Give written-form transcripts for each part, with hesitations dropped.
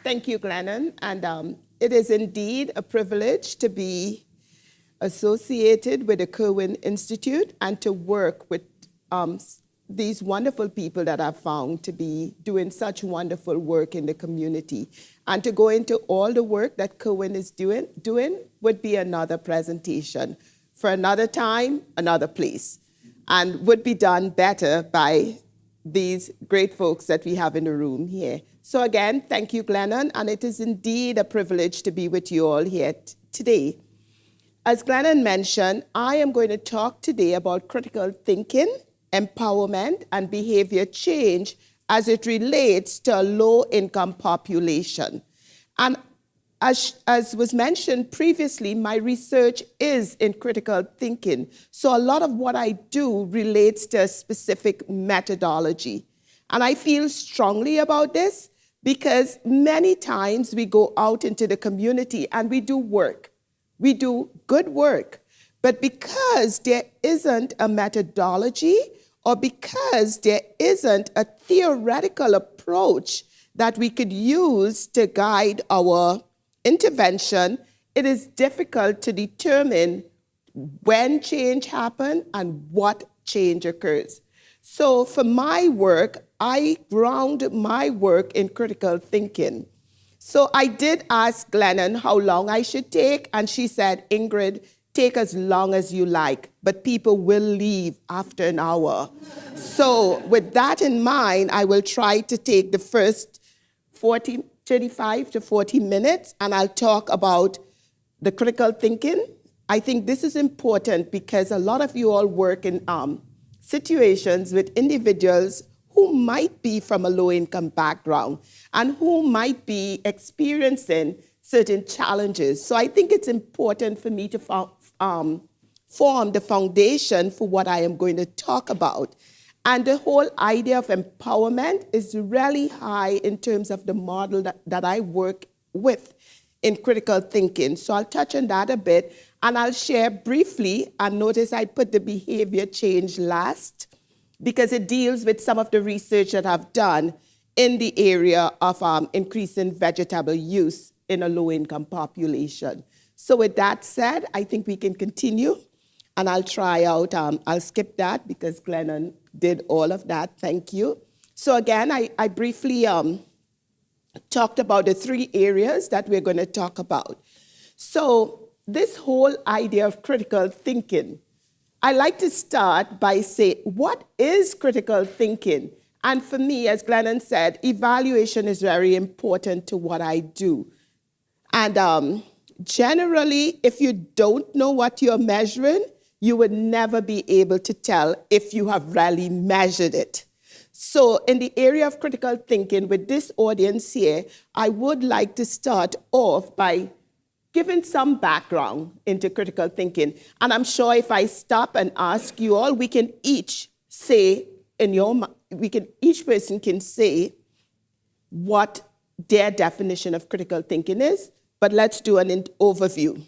Thank you, Glennon. And it is indeed a privilege to be associated with the Kirwan Institute and to work with these wonderful people that I've found to be doing such wonderful work in the community. And to go into all the work that Kirwan is doing would be another presentation for another time, another place, and would be done better by these great folks that we have in the room here. So again, thank you, Glennon, and it is indeed a privilege to be with you all here today. As Glennon mentioned, I am going to talk today about critical thinking, empowerment, and behavior change as it relates to a low-income population. And as was mentioned previously, my research is in critical thinking. So a lot of what I do relates to a specific methodology. And I feel strongly about this because many times we go out into the community and we do work. We do good work. But because there isn't a methodology or because there isn't a theoretical approach that we could use to guide our intervention, it is difficult to determine when change happens and what change occurs. So for my work, I ground my work in critical thinking. So I did ask Glennon how long I should take, and she said, Ingrid, take as long as you like, but people will leave after an hour. So with that in mind, I will try to take the first 35 to 40 minutes, and I'll talk about the critical thinking. I think this is important because a lot of you all work in situations with individuals who might be from a low-income background and who might be experiencing certain challenges. So I think it's important for me to form the foundation for what I am going to talk about. And the whole idea of empowerment is really high in terms of the model that I work with in critical thinking. So I'll touch on that a bit, and I'll share briefly, and notice I put the behavior change last, because it deals with some of the research that I've done in the area of increasing vegetable use in a low-income population. So with that said, I think we can continue, and I'll try out, I'll skip that because Glennon did all of that, thank you. So again, I briefly talked about the three areas that we're going to talk about. So this whole idea of critical thinking, I like to start by saying, what is critical thinking? And for me, as Glennon said, evaluation is very important to what I do. And generally, if you don't know what you're measuring, you would never be able to tell if you have really measured it. So in the area of critical thinking, with this audience here, I would like to start off by giving some background into critical thinking. And I'm sure if I stop and ask you all, we can each say each person can say what their definition of critical thinking is, but let's do an overview.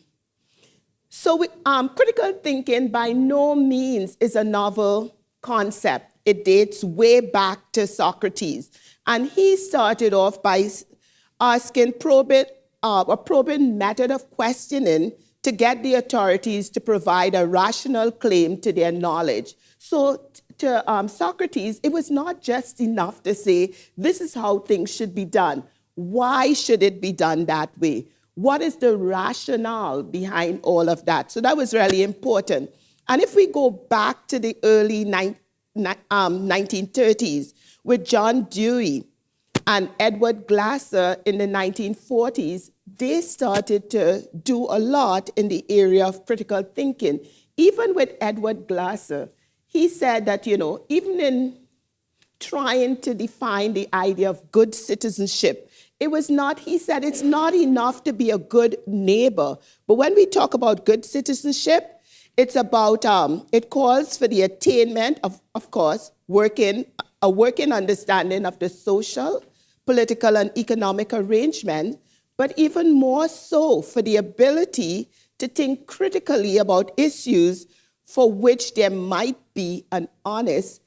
So critical thinking by no means is a novel concept. It dates way back to Socrates. And he started off by asking a probing method of questioning to get the authorities to provide a rational claim to their knowledge. So to Socrates, it was not just enough to say, this is how things should be done. Why should it be done that way? What is the rationale behind all of that? So that was really important. And if we go back to the early 1930s with John Dewey and Edward Glasser in the 1940s, they started to do a lot in the area of critical thinking. Even with Edward Glasser, he said that, even in trying to define the idea of good citizenship, he said it's not enough to be a good neighbor. But when we talk about good citizenship, it's about, it calls for the attainment of course, a working understanding of the social, political, and economic arrangement, but even more so for the ability to think critically about issues for which there might be an honest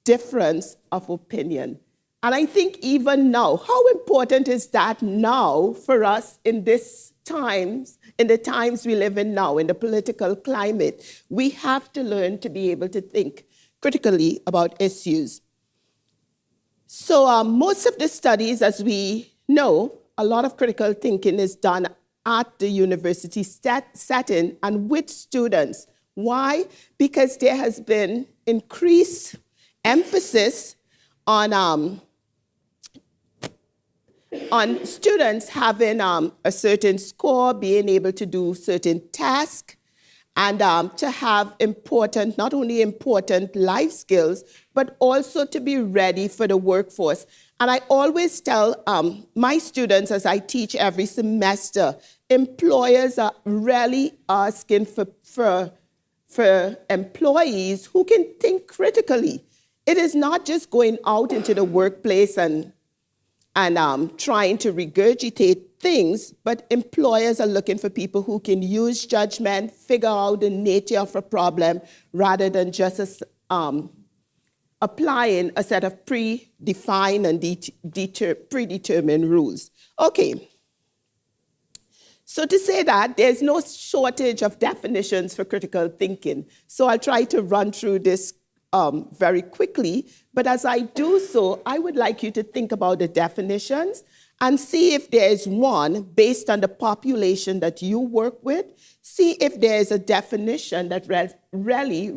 difference of opinion. And I think even now, how important is that now for us in this times, in the times we live in now, in the political climate? We have to learn to be able to think critically about issues. So most of the studies, as we know, a lot of critical thinking is done at the university setting and with students. Why? Because there has been increased emphasis on students having a certain score, being able to do certain tasks, and to have important, not only important life skills, but also to be ready for the workforce. And I always tell my students as I teach every semester, employers are really asking for employees who can think critically. It is not just going out into the workplace and trying to regurgitate things, but employers are looking for people who can use judgment, figure out the nature of a problem, rather than just applying a set of predefined and predetermined rules. Okay. So to say that, there's no shortage of definitions for critical thinking. So I'll try to run through this very quickly, but as I do so, I would like you to think about the definitions and see if there is one based on the population that you work with. See if there is a definition that really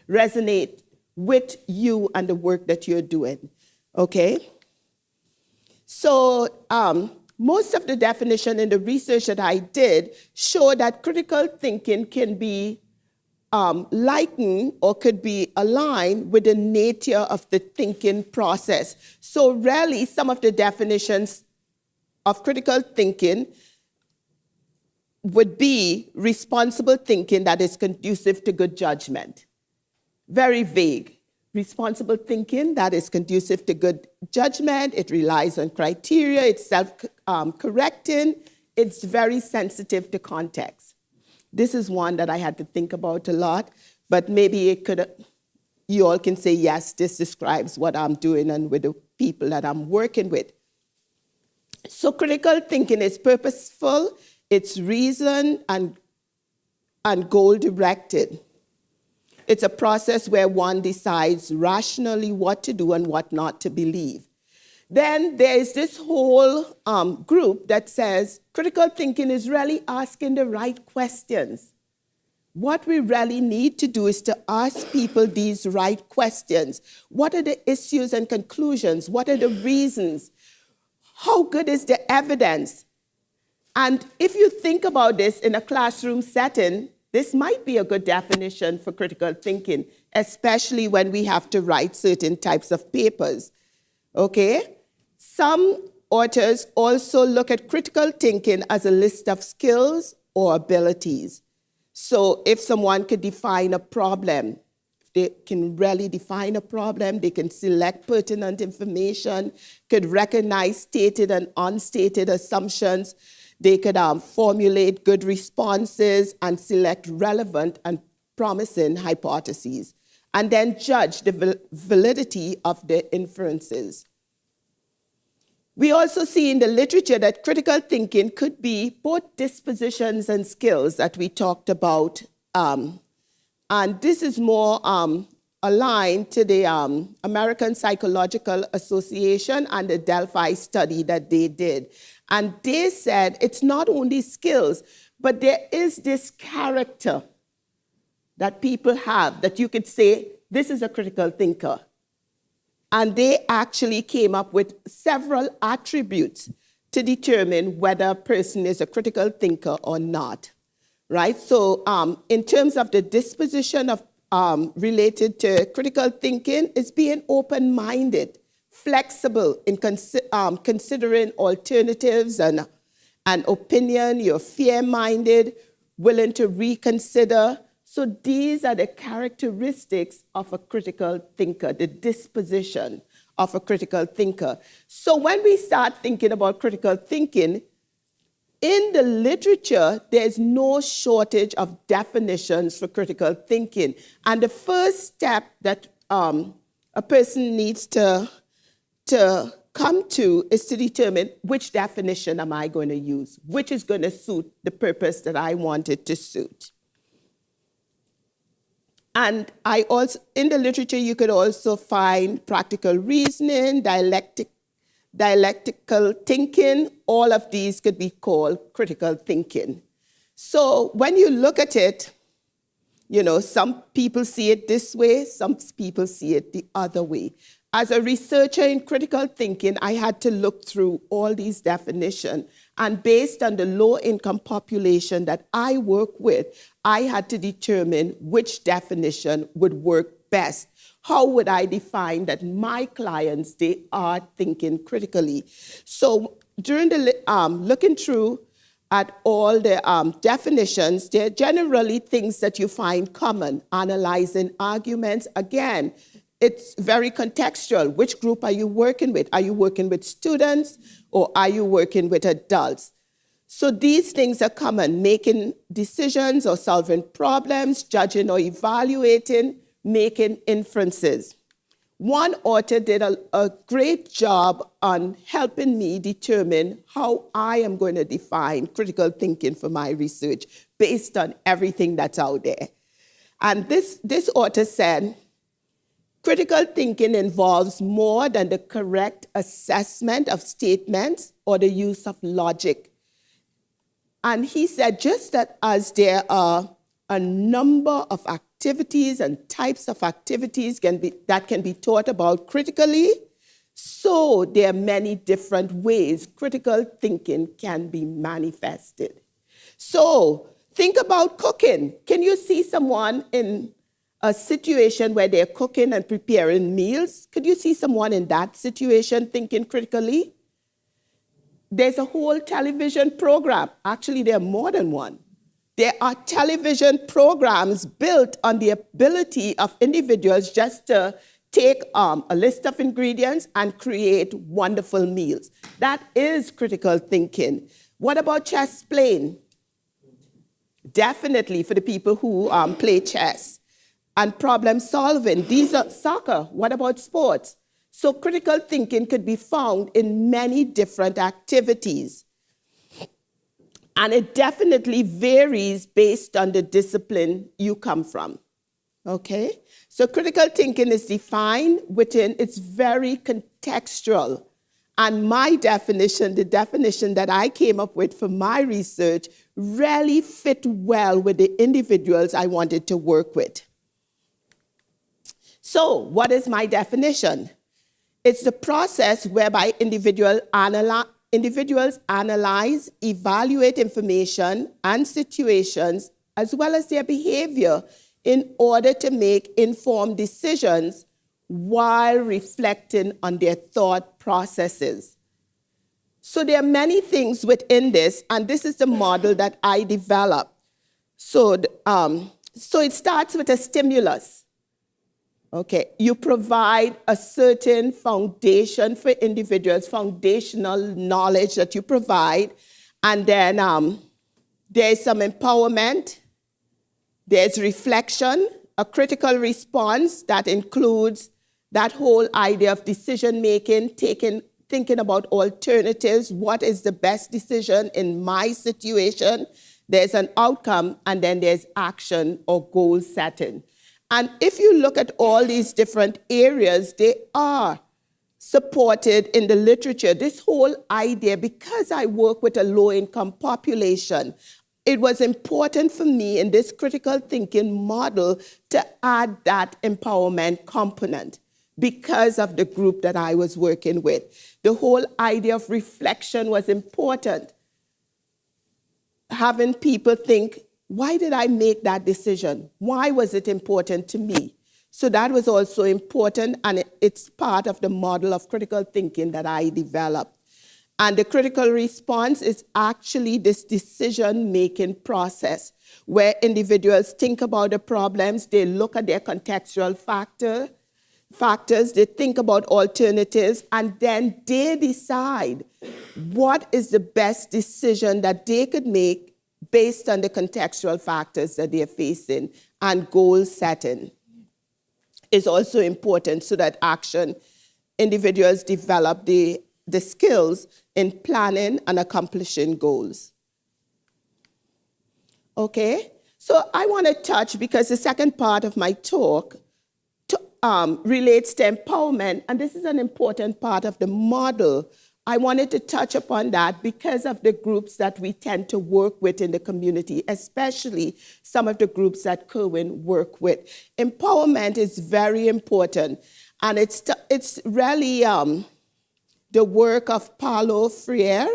resonates with you and the work that you're doing, okay? So most of the definition in the research that I did show that critical thinking can be likened or could be aligned with the nature of the thinking process. So really, some of the definitions of critical thinking would be responsible thinking that is conducive to good judgment. Very vague. Responsible thinking that is conducive to good judgment. It relies on criteria. It's self-correcting. It's very sensitive to context. This is one that I had to think about a lot, but maybe you all can say, yes, this describes what I'm doing and with the people that I'm working with. So critical thinking is purposeful, it's reason and goal-directed. It's a process where one decides rationally what to do and what not to believe. Then there is this whole group that says critical thinking is really asking the right questions. What we really need to do is to ask people these right questions. What are the issues and conclusions? What are the reasons? How good is the evidence? And if you think about this in a classroom setting, this might be a good definition for critical thinking, especially when we have to write certain types of papers. Okay? Some authors also look at critical thinking as a list of skills or abilities. So if someone could define a problem, they can really define a problem, they can select pertinent information, could recognize stated and unstated assumptions, they could formulate good responses and select relevant and promising hypotheses, and then judge the validity of the inferences. We also see in the literature that critical thinking could be both dispositions and skills that we talked about. And this is more aligned to the American Psychological Association and the Delphi study that they did. And they said it's not only skills, but there is this character that people have that you could say, this is a critical thinker. And they actually came up with several attributes to determine whether a person is a critical thinker or not, right? So in terms of the disposition of related to critical thinking, is being open-minded, flexible in considering alternatives and opinion. You're fair-minded, willing to reconsider. So these are the characteristics of a critical thinker, the disposition of a critical thinker. So when we start thinking about critical thinking, in the literature, there's no shortage of definitions for critical thinking. And the first step that a person needs to to come to is to determine which definition am I going to use, which is going to suit the purpose that I want it to suit. And I also, in the literature, you could also find practical reasoning, dialectical thinking. All of these could be called critical thinking. So when you look at it, you know, some people see it this way, some people see it the other way. As a researcher in critical thinking, I had to look through all these definitions. And based on the low-income population that I work with, I had to determine which definition would work best. How would I define that my clients, they are thinking critically? So during the looking through at all the definitions, they're generally things that you find common. Analyzing arguments, again, it's very contextual. Which group are you working with? Are you working with students or are you working with adults? So these things are common: making decisions or solving problems, judging or evaluating, making inferences. One author did a great job on helping me determine how I am going to define critical thinking for my research based on everything that's out there. And this author said, critical thinking involves more than the correct assessment of statements or the use of logic. And he said, just that as there are a number of activities and types of activities that can be thought about critically, so there are many different ways critical thinking can be manifested. So think about cooking. Can you see someone in a situation where they're cooking and preparing meals? Could you see someone in that situation thinking critically? There's a whole television program. Actually, there are more than one. There are television programs built on the ability of individuals just to take a list of ingredients and create wonderful meals. That is critical thinking. What about chess playing? Definitely for the people who play chess. And problem solving. These are soccer. What about sports? So critical thinking could be found in many different activities. And it definitely varies based on the discipline you come from. Okay? So critical thinking is defined within, it's very contextual. And my definition, the definition that I came up with for my research, really fit well with the individuals I wanted to work with. So what is my definition? It's the process whereby individuals analyze, evaluate information and situations, as well as their behavior, in order to make informed decisions while reflecting on their thought processes. So there are many things within this, and this is the model that I developed. So it starts with a stimulus. Okay, you provide a certain foundation for individuals, foundational knowledge that you provide, and then there's some empowerment, there's reflection, a critical response that includes that whole idea of decision-making, thinking about alternatives, what is the best decision in my situation, there's an outcome, and then there's action or goal setting. And if you look at all these different areas, they are supported in the literature. This whole idea, because I work with a low-income population, it was important for me in this critical thinking model to add that empowerment component because of the group that I was working with. The whole idea of reflection was important. Having people think, why did I make that decision? Why was it important to me? So that was also important, and it's part of the model of critical thinking that I developed. And the critical response is actually this decision-making process where individuals think about the problems, they look at their contextual factors, they think about alternatives, and then they decide what is the best decision that they could make based on the contextual factors that they're facing. And goal setting is also important so that action individuals develop the skills in planning and accomplishing goals. Okay, so I want to touch, because the second part of my talk relates to empowerment, and this is an important part of the model. I wanted to touch upon that because of the groups that we tend to work with in the community, especially some of the groups that Kirwan work with. Empowerment is very important, and it's really the work of Paulo Freire,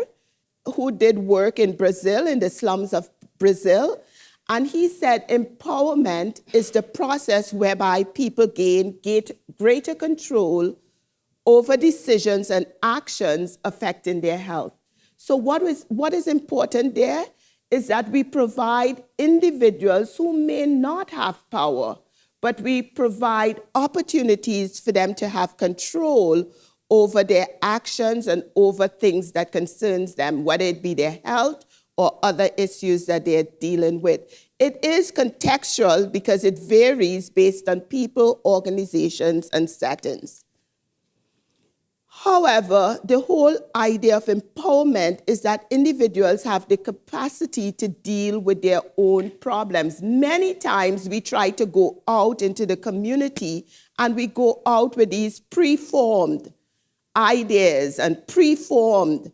who did work in Brazil, in the slums of Brazil. And he said empowerment is the process whereby people gain greater control over decisions and actions affecting their health. So what is important there is that we provide individuals who may not have power, but we provide opportunities for them to have control over their actions and over things that concerns them, whether it be their health or other issues that they're dealing with. It is contextual because it varies based on people, organizations, and settings. However, the whole idea of empowerment is that individuals have the capacity to deal with their own problems. Many times we try to go out into the community and we go out with these preformed ideas and preformed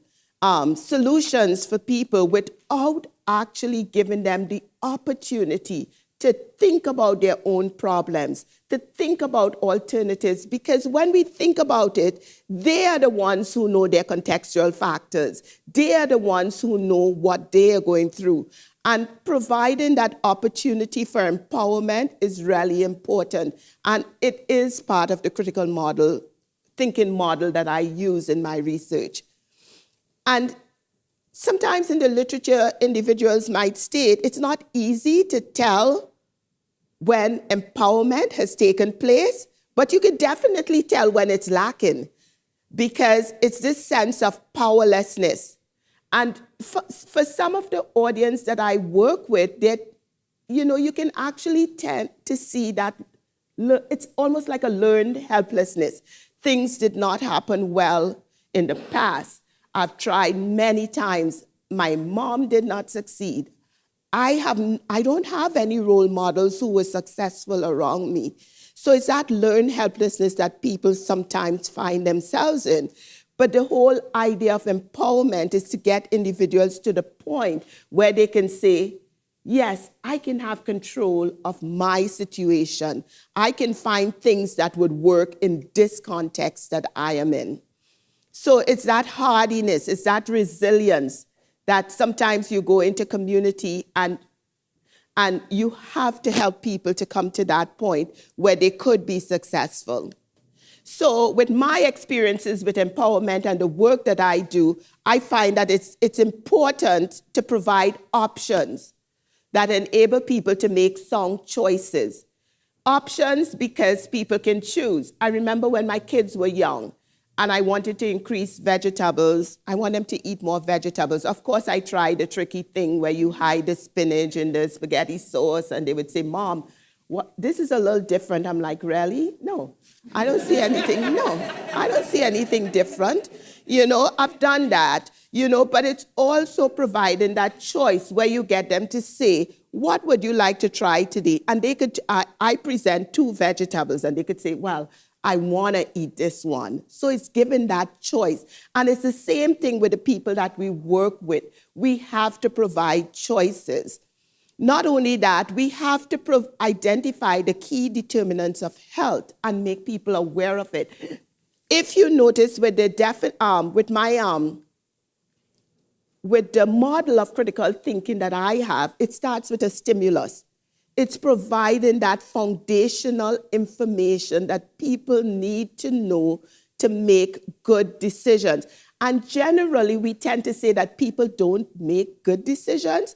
solutions for people without actually giving them the opportunity to think about their own problems, to think about alternatives, because when we think about it, they are the ones who know their contextual factors. They are the ones who know what they are going through. And providing that opportunity for empowerment is really important. And it is part of the critical model, thinking model that I use in my research. And sometimes in the literature, individuals might state it's not easy to tell when empowerment has taken place, but you can definitely tell when it's lacking, because it's this sense of powerlessness. And for some of the audience that I work with, that you can actually tend to see that it's almost like a learned helplessness. Things did not happen well in the past. I've tried many times. My mom did not succeed. I don't have any role models who were successful around me. So it's that learned helplessness that people sometimes find themselves in. But the whole idea of empowerment is to get individuals to the point where they can say, yes, I can have control of my situation. I can find things that would work in this context that I am in. So it's that hardiness, it's that resilience that sometimes you go into community and you have to help people to come to that point where they could be successful. So with my experiences with empowerment and the work that I do, I find that it's important to provide options that enable people to make sound choices. Options because people can choose. I remember when my kids were young, and I wanted to increase vegetables. I want them to eat more vegetables. Of course, I tried the tricky thing where you hide the spinach in the spaghetti sauce, and they would say, Mom, this is a little different. I'm like, really? No, I don't see anything. No, I don't see anything different. I've done that, but it's also providing that choice where you get them to say, what would you like to try today? And they could, I present 2 vegetables, and they could say, well, I want to eat this one. So it's given that choice. And it's the same thing with the people that we work with. We have to provide choices. Not only that, we have to identify the key determinants of health and make people aware of it. If you notice with the with the model of critical thinking that I have, it starts with a stimulus. It's providing that foundational information that people need to know to make good decisions. And generally, we tend to say that people don't make good decisions.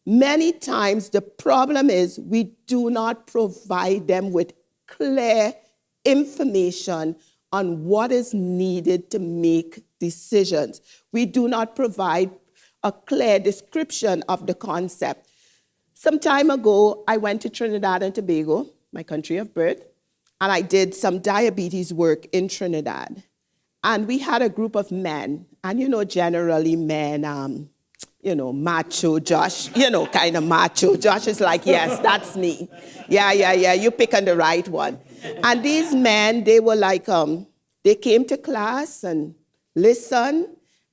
Many times, the problem is we do not provide them with clear information on what is needed to make decisions. We do not provide a clear description of the concept. Some time ago, I went to Trinidad and Tobago, my country of birth, and I did some diabetes work in Trinidad. And we had a group of men, and generally men, macho Josh, kind of macho. Josh is like, yes, that's me. Yeah, you pick on the right one. And these men, they were like, they came to class and listened.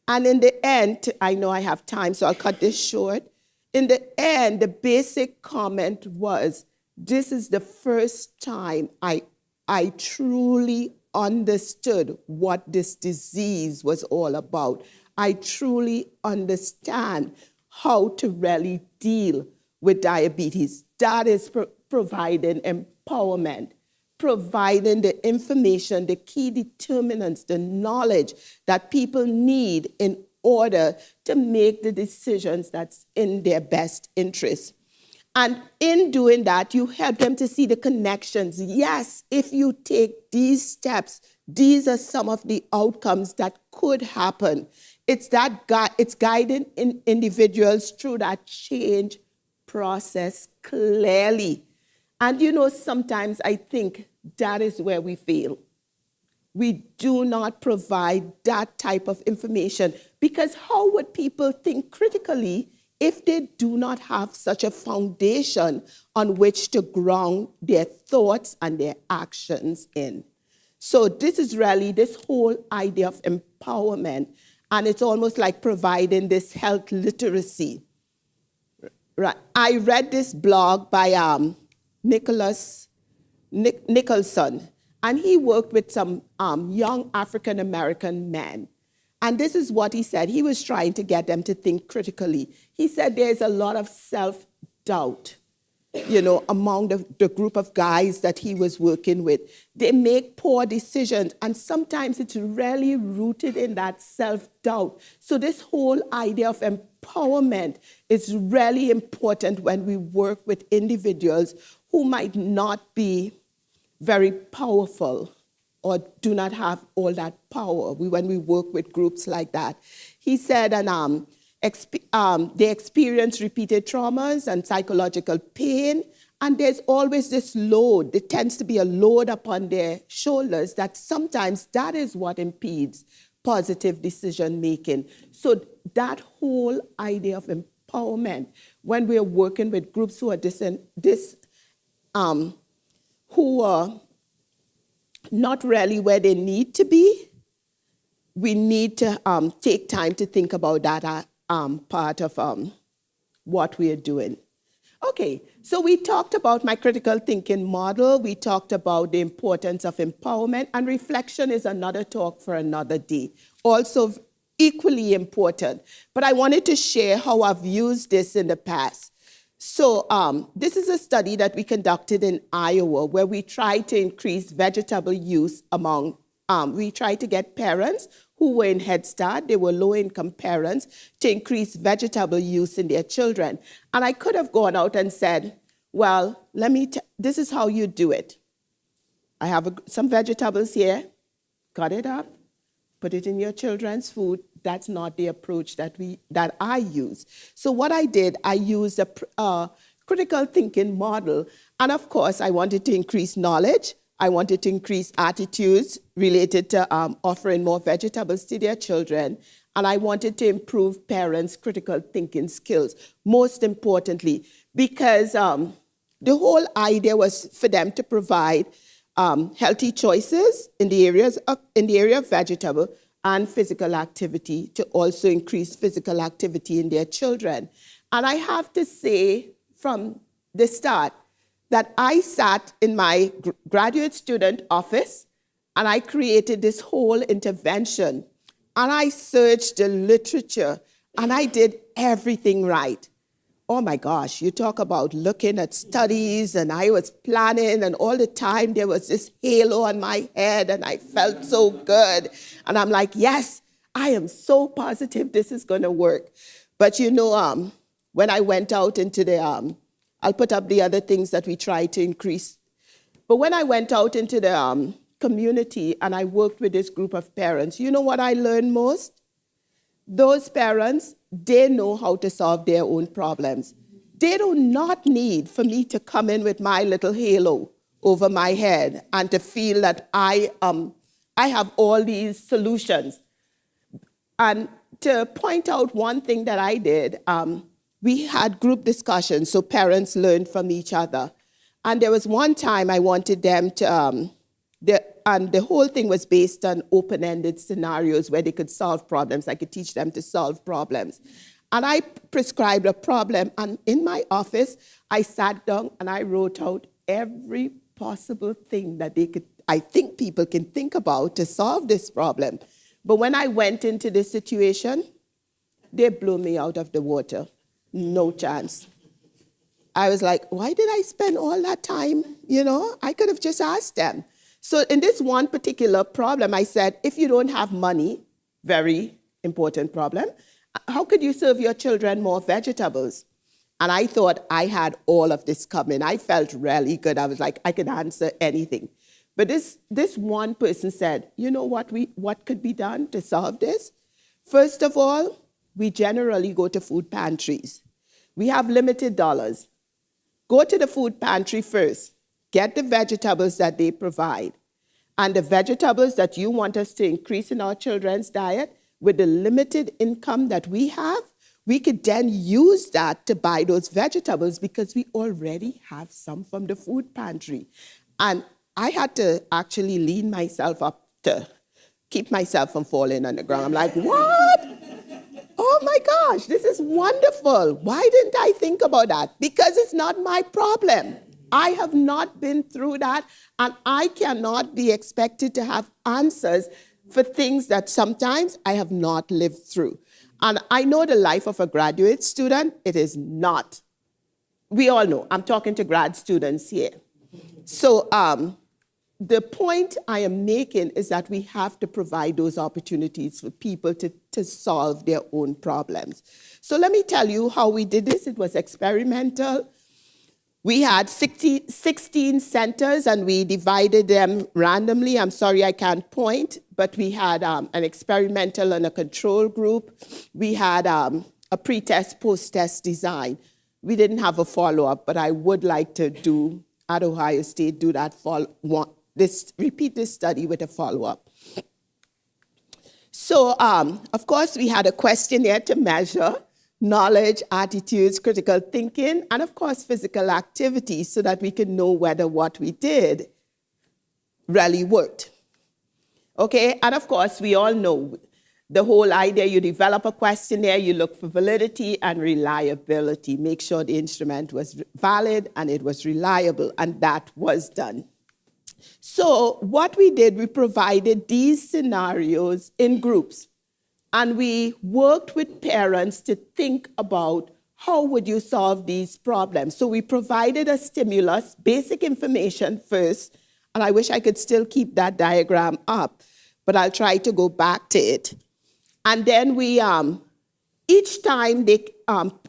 And in the end, I know I have time, so I'll cut this short. In the end, the basic comment was, this is the first time I truly understood what this disease was all about. I truly understand how to really deal with diabetes. That is providing empowerment, providing the information, the key determinants, the knowledge that people need in order to make the decisions that's in their best interest. And in doing that, you help them to see the connections. Yes, if you take these steps, these are some of the outcomes that could happen. It's guiding individuals through that change process clearly. And sometimes I think that is where we fail. We do not provide that type of information, because how would people think critically if they do not have such a foundation on which to ground their thoughts and their actions in? So this is really this whole idea of empowerment, and it's almost like providing this health literacy. Right. I read this blog by Nicholson, and he worked with some young African-American men. And this is what he said. He was trying to get them to think critically. He said there's a lot of self-doubt, among the group of guys that he was working with. They make poor decisions, and sometimes it's really rooted in that self-doubt. So this whole idea of empowerment is really important when we work with individuals who might not be very powerful or do not have all that power when we work with groups like that. He said, and they experience repeated traumas and psychological pain, and there's always this load. There tends to be a load upon their shoulders that sometimes that is what impedes positive decision making. So that whole idea of empowerment, when we're working with groups who are who are not really where they need to be, we need to take time to think about that part of what we are doing. Okay, so we talked about my critical thinking model. We talked about the importance of empowerment, and reflection is another talk for another day. Also equally important, but I wanted to share how I've used this in the past. So this is a study that we conducted in Iowa where we tried to increase vegetable use we tried to get parents who were in Head Start, they were low-income parents, to increase vegetable use in their children. And I could have gone out and said, well, this is how you do it. I have some vegetables here, cut it up, put it in your children's food. That's not the approach that I use. So what I did, I used a critical thinking model. And of course, I wanted to increase knowledge. I wanted to increase attitudes related to offering more vegetables to their children. And I wanted to improve parents' critical thinking skills, most importantly, because the whole idea was for them to provide healthy choices in the area of vegetable and physical activity, to also increase physical activity in their children. And I have to say from the start that I sat in my graduate student office and I created this whole intervention, and I searched the literature and I did everything right. Oh my gosh, you talk about looking at studies, and I was planning, and all the time there was this halo on my head and I felt so good. And I'm like, yes, I am so positive this is gonna work. But when I went out into the, I'll put up the other things that we try to increase. But when I went out into the community and I worked with this group of parents, you know what I learned most? Those parents, they know how to solve their own problems. They do not need for me to come in with my little halo over my head and to feel that I am I have all these solutions. And to point out one thing that I did, we had group discussions, so parents learned from each other. And there was one time I wanted them to, and the whole thing was based on open-ended scenarios where they could solve problems. I could teach them to solve problems. And I prescribed a problem, and in my office, I sat down and I wrote out every possible thing that I think people can think about to solve this problem. But when I went into this situation, they blew me out of the water. No chance. I was like, why did I spend all that time? I could have just asked them. So in this one particular problem, I said, if you don't have money, very important problem, how could you serve your children more vegetables? And I thought I had all of this coming. I felt really good. I was like, I could answer anything. But this one person said, you know what could be done to solve this? First of all, we generally go to food pantries. We have limited dollars. Go to the food pantry first. Get the vegetables that they provide. And the vegetables that you want us to increase in our children's diet, with the limited income that we have, we could then use that to buy those vegetables because we already have some from the food pantry. And I had to actually lean myself up to keep myself from falling on the ground. I'm like, what? Oh my gosh, this is wonderful. Why didn't I think about that? Because it's not my problem. I have not been through that, and I cannot be expected to have answers for things that sometimes I have not lived through. And I know the life of a graduate student, it is not. We all know, I'm talking to grad students here. So the point I am making is that we have to provide those opportunities for people to solve their own problems. So let me tell you how we did this. It was experimental. We had 16 centers, and we divided them randomly. I'm sorry I can't point, but we had an experimental and a control group. We had a pre-test, post-test design. We didn't have a follow-up, but I would like to do, at Ohio State, do that repeat this study with a follow-up. So, of course, we had a questionnaire to measure knowledge, attitudes, critical thinking, and of course, physical activity so that we can know whether what we did really worked. Okay, and of course, we all know the whole idea, you develop a questionnaire, you look for validity and reliability, make sure the instrument was valid and it was reliable, and that was done. So what we did, we provided these scenarios in groups. And we worked with parents to think about how would you solve these problems. So we provided a stimulus, basic information first, and I wish I could still keep that diagram up, but I'll try to go back to it. And then we, each time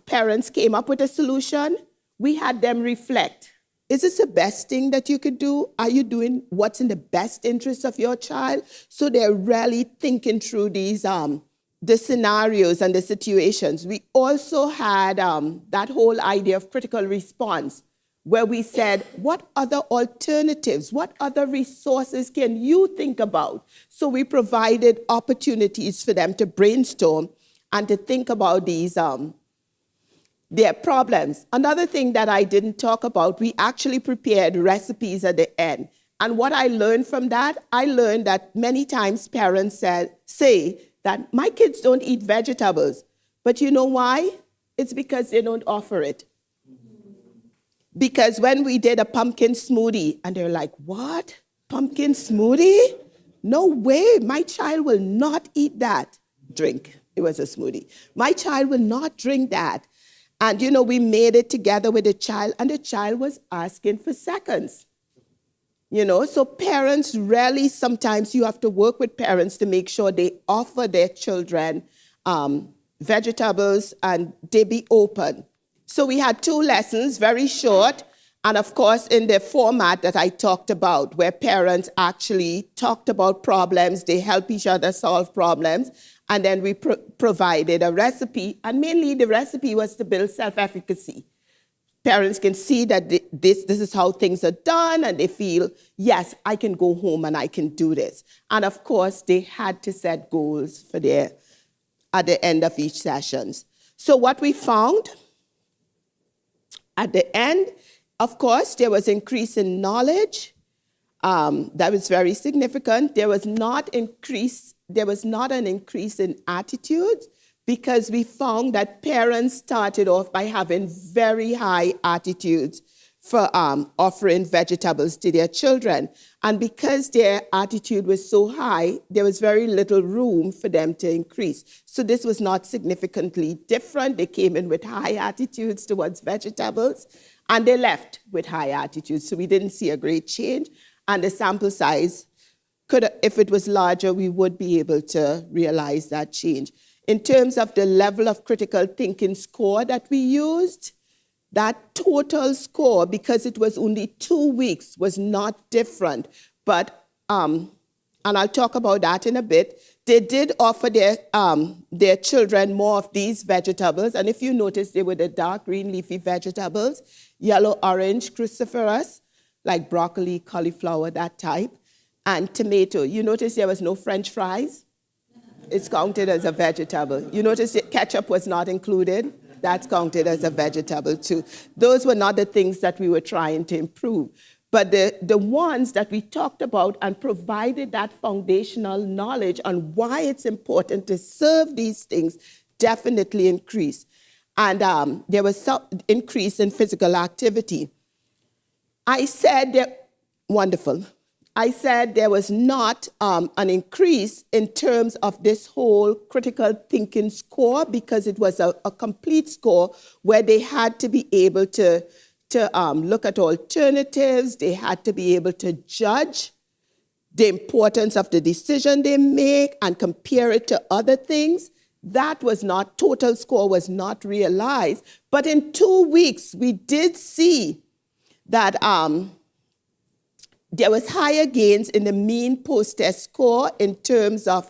parents came up with a solution, we had them reflect. Is this the best thing that you could do? Are you doing what's in the best interest of your child? So they're really thinking through these the scenarios and the situations. We also had that whole idea of critical response, where we said, what other alternatives, what other resources can you think about? So we provided opportunities for them to brainstorm and to think about these their problems. Another thing that I didn't talk about, we actually prepared recipes at the end. And what I learned from that, I learned that many times parents say that my kids don't eat vegetables. But you know why? It's because they don't offer it. Because when we did a pumpkin smoothie, and they're like, what? Pumpkin smoothie? No way, my child will not eat that. Drink, it was a smoothie. My child will not drink that. And we made it together with the child, and the child was asking for seconds. So parents really, sometimes you have to work with parents to make sure they offer their children vegetables and they be open. So we had 2 lessons, very short, and of course in the format that I talked about, where parents actually talked about problems, they help each other solve problems, and then we provided a recipe, and mainly the recipe was to build self-efficacy. parents can see that this is how things are done, and they feel, yes, I can go home and I can do this. And of course, they had to set goals for at the end of each sessions. So what we found at the end, of course, there was increase in knowledge. That was very significant. There was not an increase in attitudes, because we found that parents started off by having very high attitudes for offering vegetables to their children. And because their attitude was so high, there was very little room for them to increase. So this was not significantly different. They came in with high attitudes towards vegetables, and they left with high attitudes. So we didn't see a great change. And the sample size if it was larger, we would be able to realize that change. In terms of the level of critical thinking score that we used, that total score, because it was only 2 weeks, was not different. But, and I'll talk about that in a bit, they did offer their children more of these vegetables. And if you notice, they were the dark green leafy vegetables, yellow, orange, cruciferous, like broccoli, cauliflower, that type, and tomato. You notice there was no French fries? It's counted as a vegetable. You notice that ketchup was not included? That's counted as a vegetable too. Those were not the things that we were trying to improve. But the ones that we talked about and provided that foundational knowledge on why it's important to serve these things definitely increased. And there was some increase in physical activity. I said that, wonderful. I said there was not an increase in terms of this whole critical thinking score, because it was a complete score where they had to be able to look at alternatives. They had to be able to judge the importance of the decision they make and compare it to other things. That was not, total score was not realized. But in 2 weeks, we did see that there was higher gains in the mean post-test score in terms of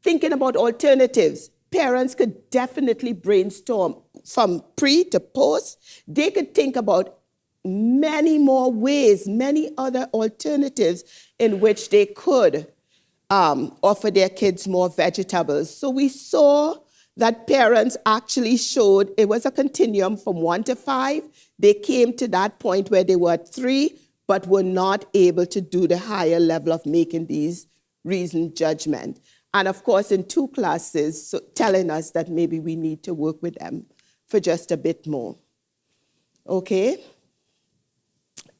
thinking about alternatives. Parents could definitely brainstorm from pre to post. They could think about many more ways, many other alternatives in which they could offer their kids more vegetables. So we saw that parents actually showed it was a continuum from 1 to 5. They came to that point where they were at 3, but were not able to do the higher level of making these reasoned judgment. And of course, in 2 classes, so telling us that maybe we need to work with them for just a bit more. Okay?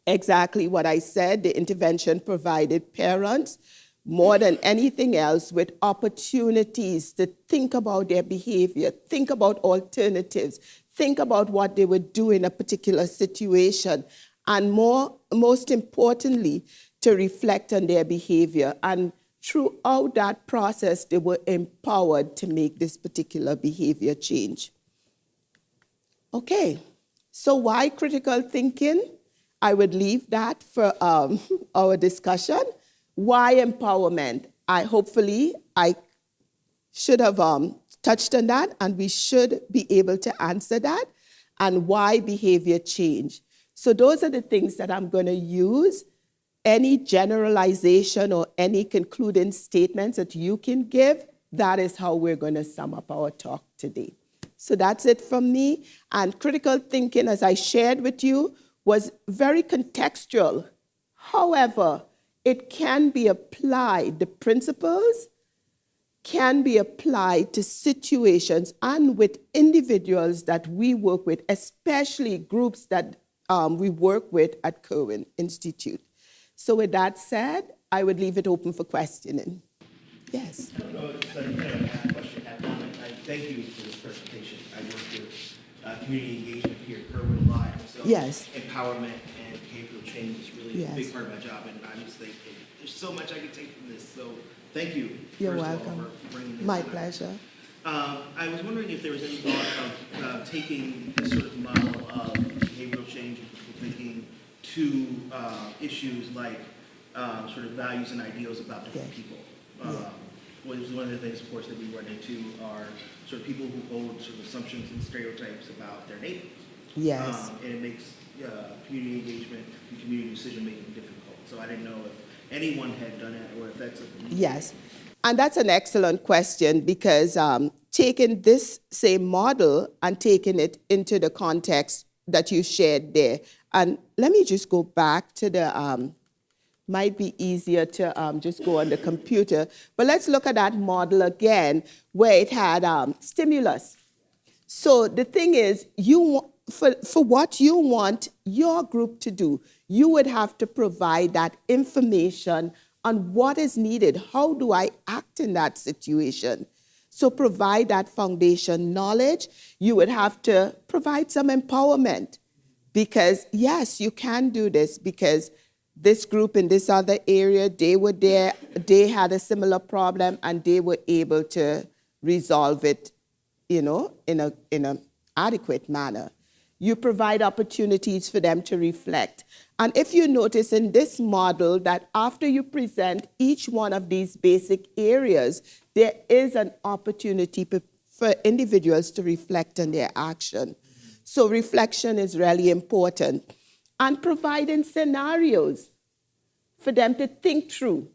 Exactly what I said, the intervention provided parents, more than anything else, with opportunities to think about their behavior, think about alternatives, think about what they would do in a particular situation, and most importantly, to reflect on their behavior. And throughout that process, they were empowered to make this particular behavior change. Okay, so why critical thinking? I would leave that for our discussion. Why empowerment? I should have touched on that, and we should be able to answer that. And why behavior change? So those are the things that I'm going to use. Any generalization or any concluding statements that you can give, that is how we're going to sum up our talk today. So that's it from me. And critical thinking, as I shared with you, was very contextual. However, it can be applied, the principles can be applied to situations and with individuals that we work with, especially groups that we work with at Kirwan Institute. So with that said, I would leave it open for questioning. Yes. I don't know if it's a question at the moment. I thank you for this presentation. I work with community engagement here at Kirwan Live. So yes. Empowerment and behavioral change is really a big part of my job. And I just think there's so much I can take from this. So thank you. You're welcome. For bringing this My tonight. Pleasure. I was wondering if there was any thought of taking this sort of model of behavioral change and critical thinking to issues like sort of values and ideals about different people. One of the things, of course, that we run into are sort of people who hold sort of assumptions and stereotypes about their neighbors. Yes. And it makes community engagement and community decision-making difficult. So I didn't know if anyone had done it or if that's a... Yes. And that's an excellent question because taking this same model and taking it into the context that you shared there. And let me just go back to the, might be easier to just go on the computer, but let's look at that model again where it had stimulus. So the thing is, for what you want your group to do, you would have to provide that information on what is needed. How do I act in that situation? So provide that foundation knowledge. You would have to provide some empowerment because, yes, you can do this because this group in this other area, they were there, they had a similar problem, and they were able to resolve it, in an adequate manner. You provide opportunities for them to reflect. And if you notice in this model that after you present each one of these basic areas, there is an opportunity for individuals to reflect on their action. So reflection is really important. And providing scenarios for them to think through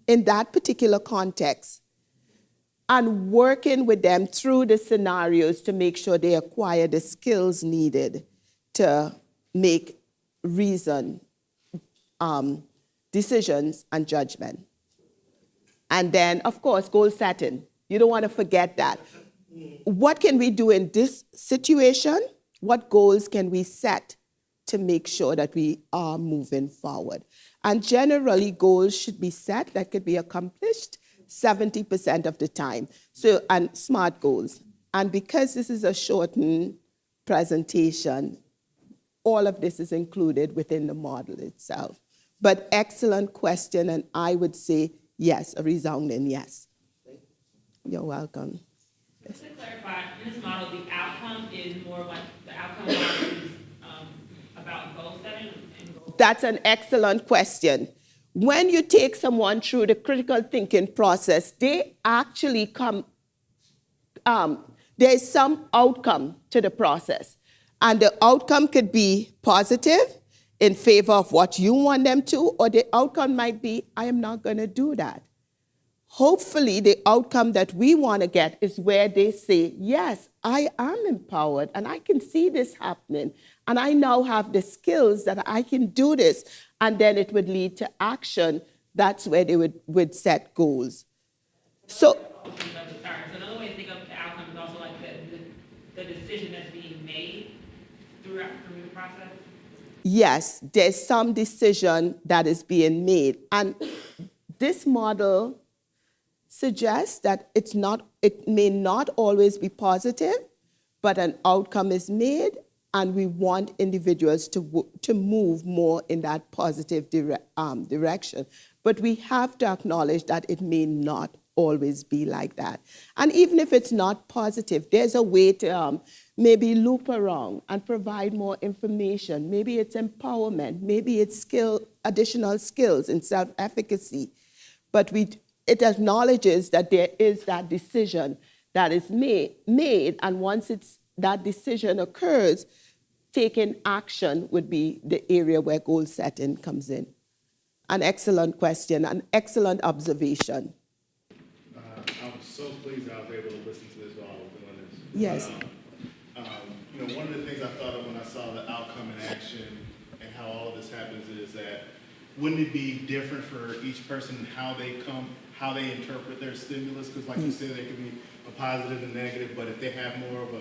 in that particular context. And working with them through the scenarios to make sure they acquire the skills needed to make reasoned decisions and judgment. And then, of course, goal setting. You don't want to forget that. What can we do in this situation? What goals can we set to make sure that we are moving forward? And generally, goals should be set that could be accomplished 70% of the time. So, and SMART goals. And because this is a shortened presentation, all of this is included within the model itself. But excellent question, and I would say yes, a resounding yes. You're welcome. Just to clarify, in this model, the outcome is more like the outcome model is about goal setting and goal. That's an excellent question. When you take someone through the critical thinking process, they actually come, there's some outcome to the process. And the outcome could be positive in favor of what you want them to, or the outcome might be, I am not going to do that. Hopefully, the outcome that we want to get is where they say, yes, I am empowered and I can see this happening. And I now have the skills that I can do this. And then it would lead to action. That's where they would set goals. So another way to think of the outcome is also like the decision that's being made through the process. Yes, there's some decision that is being made. And this model suggests that it may not always be positive, but an outcome is made, and we want individuals to move more in that positive direction. But we have to acknowledge that it may not always be like that. And even if it's not positive, there's a way to maybe loop around and provide more information. Maybe it's empowerment. Maybe it's additional skills in self-efficacy. But it acknowledges that there is that decision that is made, and once that decision occurs, taking action would be the area where goal setting comes in. An excellent question, an excellent observation. I was so pleased I was able to listen to this while I was doing this. Yes. One of the things I thought of when I saw the outcome in action and how all of this happens is that wouldn't it be different for each person how they interpret their stimulus? Because like you said, there could be a positive and negative, but if they have more of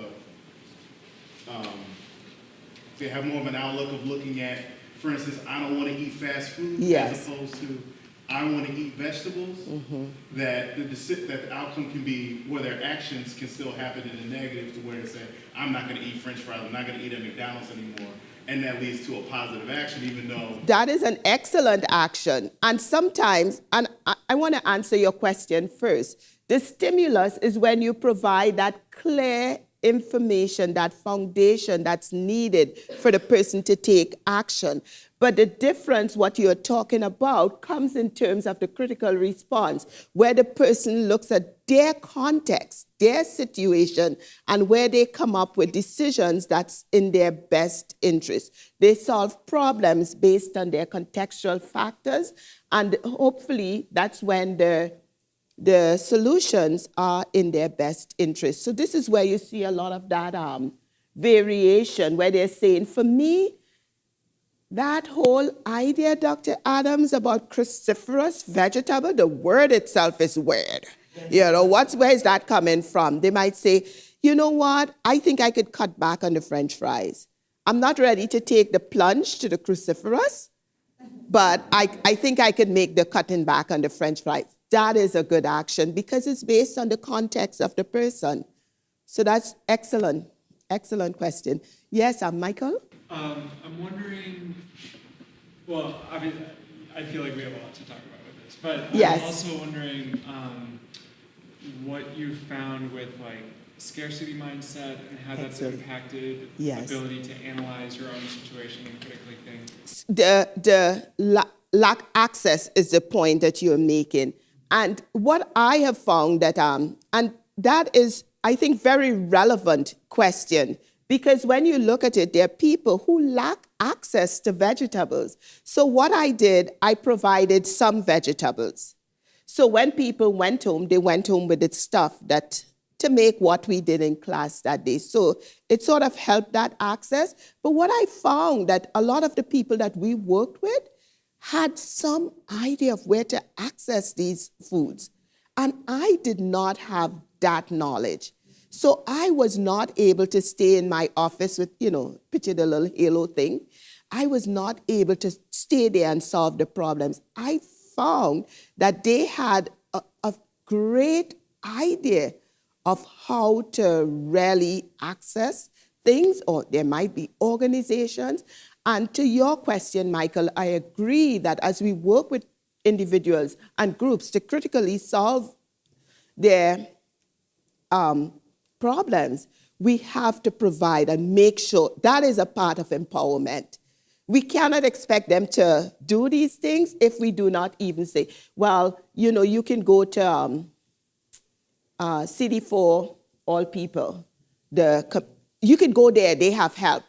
an outlook of looking at, for instance, I don't want to eat fast food, as opposed to I want to eat vegetables, that the outcome can be where their actions can still happen in the negative, to where they say, I'm not going to eat French fries, I'm not going to eat at McDonald's anymore. And that leads to a positive action, even though... That is an excellent action. And sometimes, and I want to answer your question first, the stimulus is when you provide that clear information, that foundation that's needed for the person to take action. But the difference, what you're talking about, comes in terms of the critical response, where the person looks at their context, their situation, and where they come up with decisions that's in their best interest. They solve problems based on their contextual factors, and hopefully that's when the solutions are in their best interest. So this is where you see a lot of that variation, where they're saying, for me, that whole idea, Dr. Adams, about cruciferous vegetable, the word itself is weird. You know, where is that coming from? They might say, you know what, I think I could cut back on the French fries. I'm not ready to take the plunge to the cruciferous, but I think I could make the cutting back on the French fries. That is a good action because it's based on the context of the person. So that's excellent, excellent question. Yes, Michael? I'm wondering, well, obviously, I feel like we have a lot to talk about with this, but yes. I'm also wondering what you found with like scarcity mindset and how that's impacted ability to analyze your own situation and critically think. The lack access is the point that you're making. And what I have found that, and that is, I think, very relevant question. Because when you look at it, there are people who lack access to vegetables. So what I did, I provided some vegetables. So when people went home, they went home with the stuff that to make what we did in class that day. So it sort of helped that access. But what I found that a lot of the people that we worked with had some idea of where to access these foods. And I did not have that knowledge. So I was not able to stay in my office with, picture the little halo thing. I was not able to stay there and solve the problems. I found that they had a great idea of how to really access things, or there might be organizations. And to your question, Michael, I agree that as we work with individuals and groups to critically solve their problems, we have to provide and make sure that is a part of empowerment. We cannot expect them to do these things if we do not even say, well, you can go to CD4 All People. You can go there, they have help.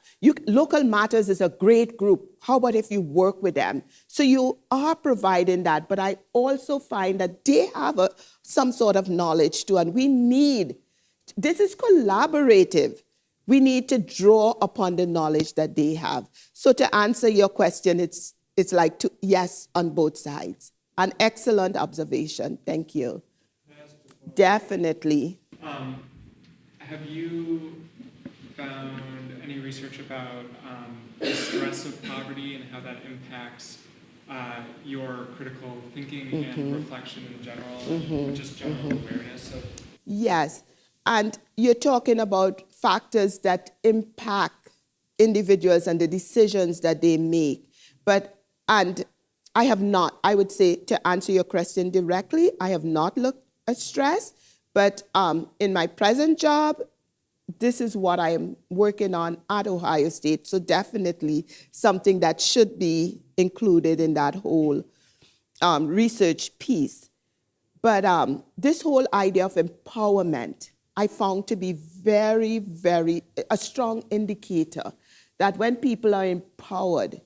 Local Matters is a great group. How about if you work with them? So you are providing that, but I also find that they have some sort of knowledge too, and this is collaborative. We need to draw upon the knowledge that they have. So to answer your question, it's like yes on both sides. An excellent observation. Thank you. Definitely. Have you found any research about the stress of poverty and how that impacts your critical thinking and reflection in general, and just general awareness of? Yes. And you're talking about factors that impact individuals and the decisions that they make. And I have not, I would say, to answer your question directly, I have not looked at stress, but in my present job, this is what I am working on at Ohio State. So definitely something that should be included in that whole research piece. But this whole idea of empowerment, I found to be very, very, a strong indicator that when people are empowered,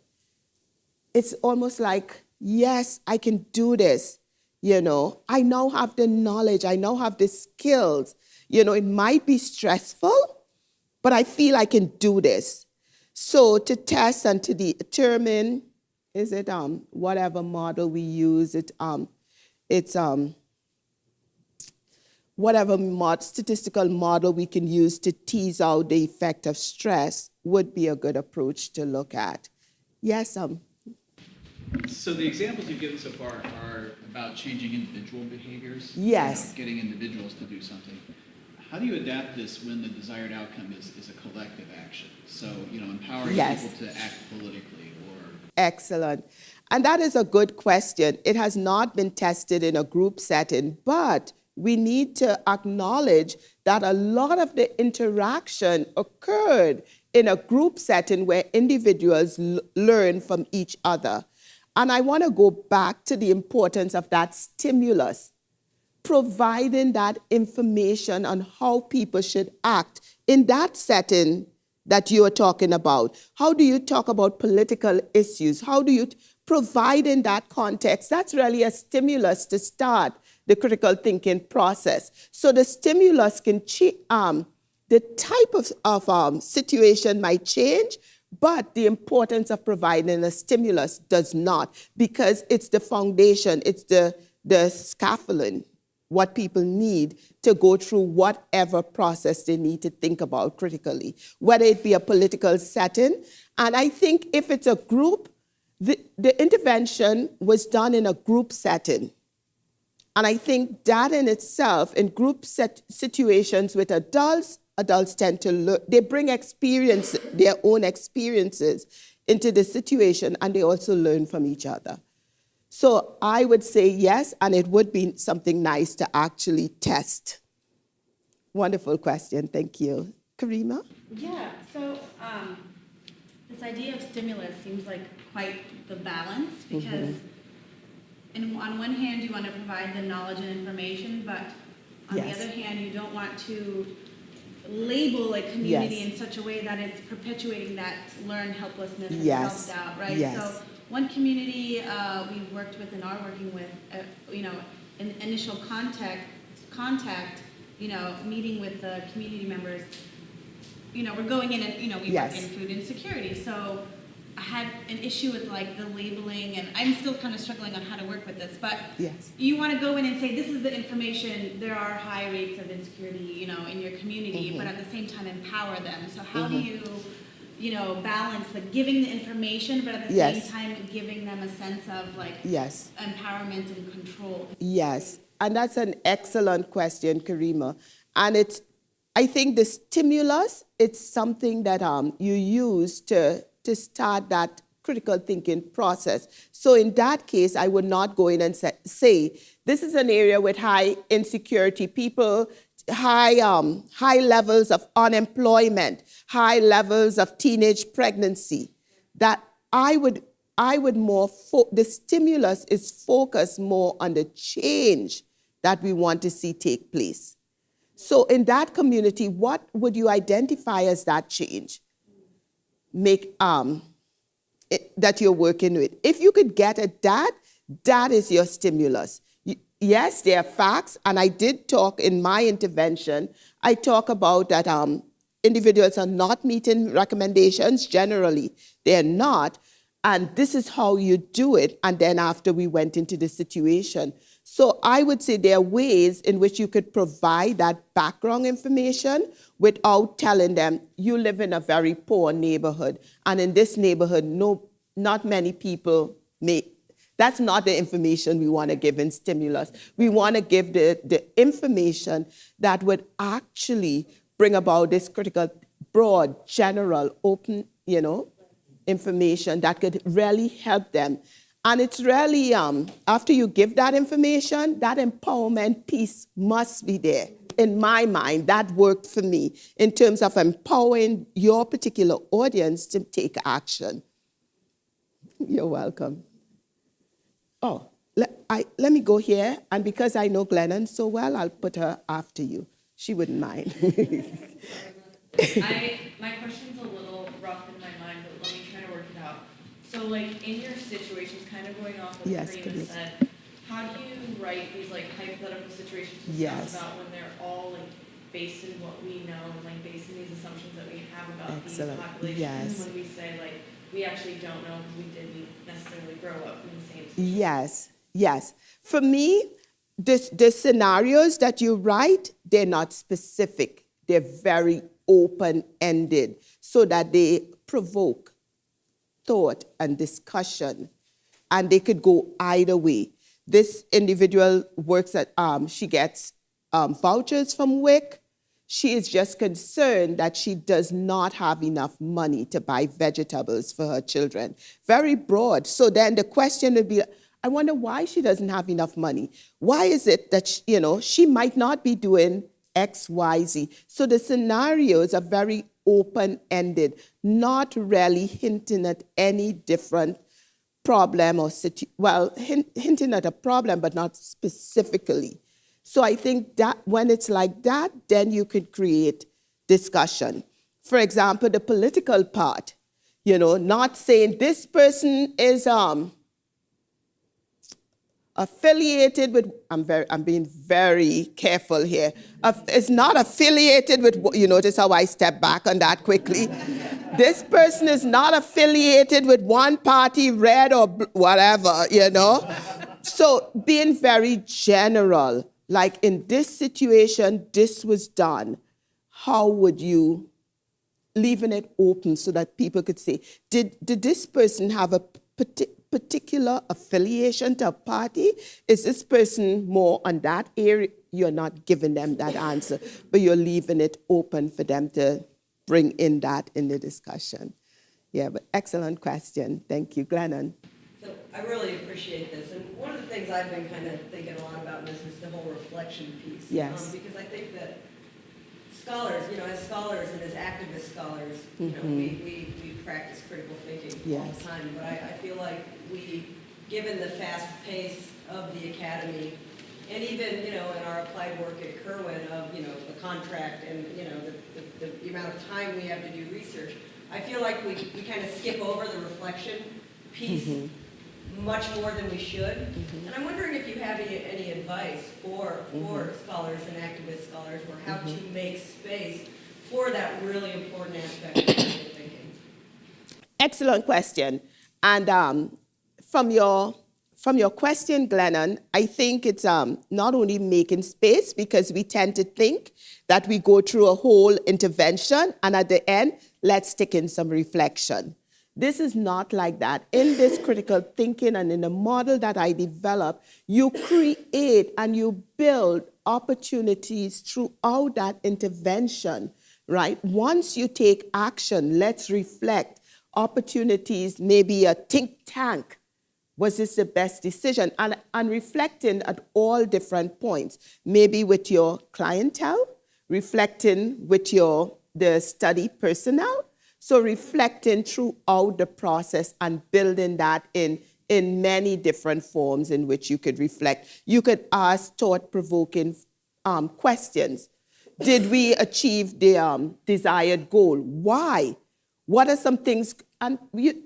it's almost like, yes, I can do this. I now have the knowledge, I now have the skills. It might be stressful, but I feel I can do this. So to test and to determine, is it whatever model we use, it's whatever statistical model we can use to tease out the effect of stress would be a good approach to look at. Yes, So the examples you've given so far are about changing individual behaviors. Yes. Getting individuals to do something. How do you adapt this when the desired outcome is a collective action? So, empowering people to act politically or... Excellent. And that is a good question. It has not been tested in a group setting, but we need to acknowledge that a lot of the interaction occurred in a group setting where individuals learn from each other. And I want to go back to the importance of that stimulus, providing that information on how people should act in that setting that you are talking about. How do you talk about political issues? How do you provide in that context? That's really a stimulus to start the critical thinking process. So the stimulus can the type of situation might change, but the importance of providing a stimulus does not, because it's the foundation, it's the scaffolding, what people need to go through whatever process they need to think about critically, whether it be a political setting. And I think if it's a group, the intervention was done in a group setting. And I think that in itself, in group situations with adults tend to learn, they bring experience, their own experiences into the situation, and they also learn from each other. So I would say yes, and it would be something nice to actually test. Wonderful question, thank you. Karima? Yeah, so this idea of stimulus seems like quite the balance, because on one hand you want to provide the knowledge and information, but on the other hand you don't want to label a community in such a way that it's perpetuating that learned helplessness and self-doubt, right? So one community we worked with and are working with, in initial contact, meeting with the community members, we're going in and, we work in food insecurity. So I had an issue with like the labeling, and I'm still kind of struggling on how to work with this, but you want to go in and say, this is the information, there are high rates of insecurity, in your community, but at the same time empower them. So how do you, balance the giving the information, but at the same time giving them a sense of like empowerment and control? Yes, and that's an excellent question, Karima. And I think the stimulus, it's something that you use to start that critical thinking process. So in that case, I would not go in and say this is an area with high insecurity, people, high levels of unemployment, high levels of teenage pregnancy. That I would more, the stimulus is focused more on the change that we want to see take place. So in that community, what would you identify as that change? That you're working with. If you could get at that is your stimulus. Yes, there are facts, and I did talk in my intervention, I talk about that individuals are not meeting recommendations generally. They're not, and this is how you do it, and then after we went into the situation. So I would say there are ways in which you could provide that background information without telling them, you live in a very poor neighborhood, and in this neighborhood, not many people that's not the information we want to give in stimulus. We want to give the information that would actually bring about this critical, broad, general, open, information that could really help them. And it's really, after you give that information, that empowerment piece must be there. In my mind, that worked for me in terms of empowering your particular audience to take action. You're welcome. Oh, let me go here, and because I know Glennon so well, I'll put her after you. She wouldn't mind. My question's a little rough in my mind, but let me try to work it out. So, like, in your situations, kind of going off what Karima said, how do you write these, like, hypothetical situations about when they're all, like, based in what we know and, like, based in these assumptions that we have about these populations, when we say, like, we actually don't know because we didn't necessarily grow up in the same situation? Yes. For me, the scenarios that you write, they're not specific. They're very open-ended so that they provoke thought and discussion, and they could go either way. This individual works at, she gets vouchers from WIC. She is just concerned that she does not have enough money to buy vegetables for her children. Very broad. So then the question would be, I wonder why she doesn't have enough money. Why is it that, she might not be doing X, Y, Z? So the scenarios are very open-ended, not really hinting at any different problem or hinting at a problem, but not specifically. So I think that when it's like that, then you could create discussion. For example, the political part, not saying this person is affiliated with, I'm being very careful here. It's not affiliated with, you notice how I step back on that quickly. This person is not affiliated with one party, red or whatever, So being very general, like in this situation, this was done. How would you, leaving it open so that people could say, did this person have a particular affiliation to a party? Is this person more on that area? You're not giving them that answer, but you're leaving it open for them to bring in that in the discussion. Yeah, but excellent question. Thank you, Glennon. So I really appreciate this. And one of the things I've been kind of thinking a lot about in this is the whole reflection piece. Yes. Because I think that scholars, as scholars and as activist scholars, we practice critical thinking all the time. But I feel like given the fast pace of the academy, and even, in our applied work at Kirwan of, the contract and, the amount of time we have to do research, I feel like we kind of skip over the reflection piece much more than we should. And I'm wondering if you have any advice for scholars and activist scholars for how to make space for that really important aspect of critical thinking. Excellent question. And from your question, Glennon, I think it's not only making space, because we tend to think that we go through a whole intervention and at the end, let's stick in some reflection. This is not like that. In this critical thinking and in the model that I develop, you create and you build opportunities throughout that intervention, right? Once you take action, let's reflect. Opportunities, maybe a think tank. Was this the best decision? And reflecting at all different points, maybe with your clientele, reflecting with the study personnel. So reflecting throughout the process and building that in many different forms in which you could reflect. You could ask thought-provoking questions. Did we achieve the desired goal? Why? What are some things,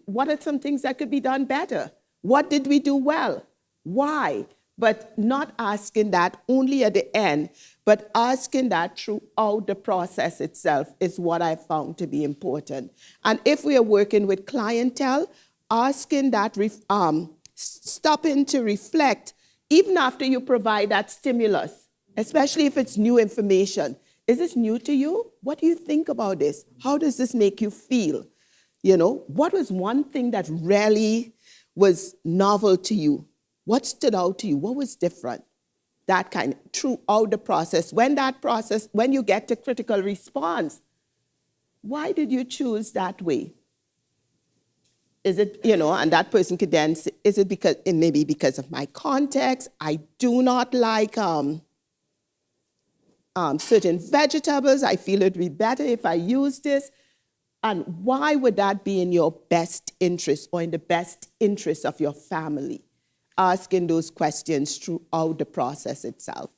what are some things that could be done better? What did we do well? Why? But not asking that only at the end, but asking that throughout the process itself is what I found to be important. And if we are working with clientele, asking that, stopping to reflect, even after you provide that stimulus, especially if it's new information. Is this new to you? What do you think about this? How does this make you feel? What was one thing that really was novel to you? What stood out to you? What was different? That kind of throughout the process. When you get to critical response, why did you choose that way? Is it, and that person could then say, is it because, it may be because of my context, I do not like certain vegetables, I feel it would be better if I use this. And why would that be in your best interest or in the best interest of your family? Asking those questions throughout the process itself.